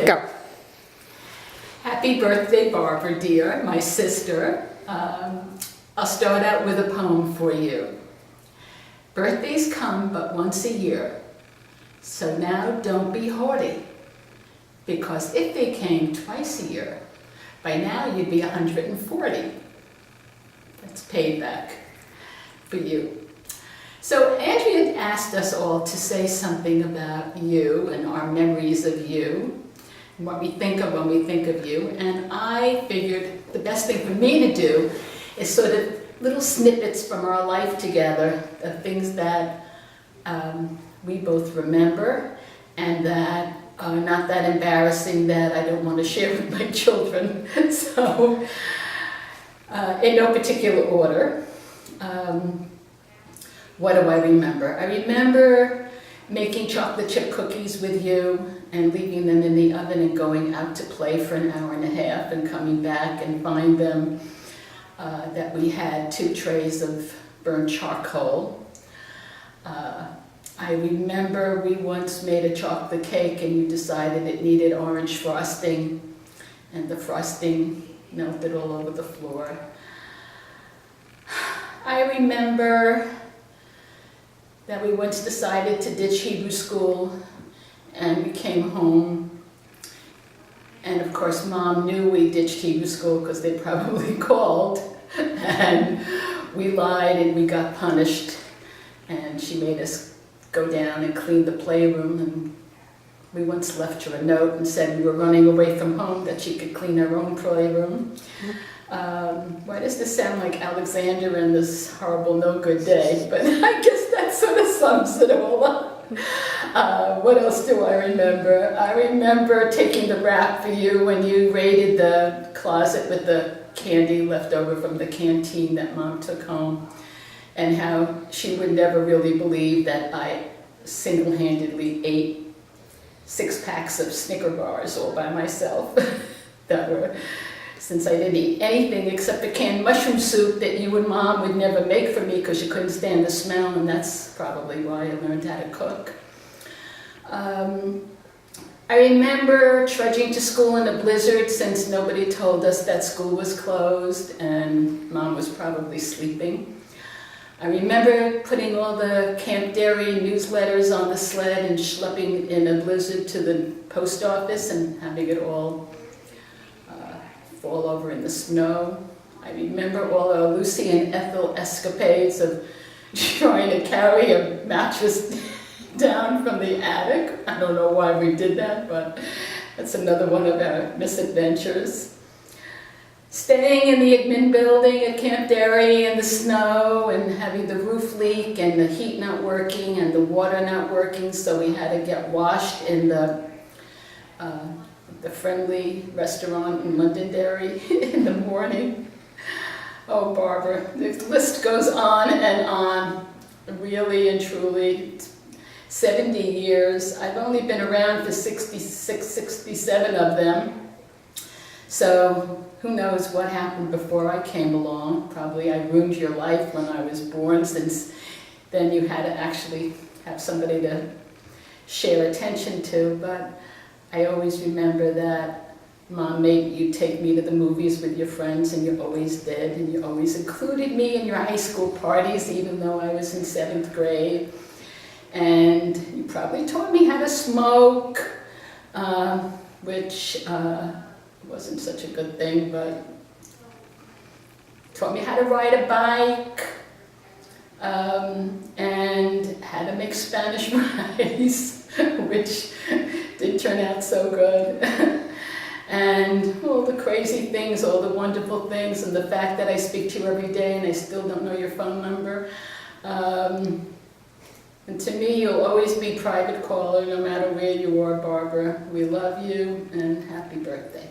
Go. Happy birthday, Barbara, dear, my sister. I'll start out with a poem for you. Birthdays come but once a year, so now don't be haughty, because if they came twice a year, by now you'd be 140. That's payback for you. So Andrea asked us all to say something about you and our memories of you, and what we think of when we think of you, and I figured the best thing for me to do is sort of little snippets from our life together of things that we both remember and that are not that embarrassing that I don't want to share with my children. So, in no particular order, what do I remember? I remember making chocolate chip cookies with you and leaving them in the oven and going out to play for an hour and a half and coming back and find them that we had 2 trays of burnt charcoal. I remember we once made a chocolate cake and you decided it needed orange frosting, and the frosting melted all over the floor. I remember that we once decided to ditch Hebrew school and we came home, and of course Mom knew we ditched Hebrew school because they probably called, and we lied and we got punished, and she made us go down and clean the playroom, and we once left her a note and said we were running away from home, that she could clean her own playroom. Why does this sound like Alexander and this horrible no-good day? But I guess that sort of sums it all up. What else do I remember? I remember taking the wrap for you when you raided the closet with the candy left over from the canteen that Mom took home, and how she would never really believe that I single-handedly ate 6 packs of Snicker bars all by myself. That were, since I didn't eat anything except the canned mushroom soup that you and Mom would never make for me because you couldn't stand the smell, and that's probably why I learned how to cook. I remember trudging to school in a blizzard since nobody told us that school was closed and Mom was probably sleeping. I remember putting all the Camp Dairy newsletters on the sled and schlepping in a blizzard to the post office and having it all fall over in the snow. I remember all our Lucy and Ethel escapades of trying to carry a mattress down from the attic. I don't know why we did that, but that's another one of our misadventures. Staying in the admin building at Camp Dairy in the snow and having the roof leak and the heat not working and the water not working, so we had to get washed in the friendly restaurant in Londonderry in the morning. Oh, Barbara, the list goes on and on, really and truly. 70 years. I've only been around for 66, 67 of them. So who knows what happened before I came along. Probably I ruined your life when I was born, since then you had to actually have somebody to share attention to. But I always remember that Mom made you take me to the movies with your friends, and you always did, and you always included me in your high school parties, even though I was in 7th grade. And you probably taught me how to smoke, which wasn't such a good thing, but taught me how to ride a bike, and how to make Spanish rice, which didn't turn out so good. And all the crazy things, all the wonderful things, and the fact that I speak to you every day and I still don't know your phone number. And to me, you'll always be private caller no matter where you are, Barbara. We love you, and happy birthday.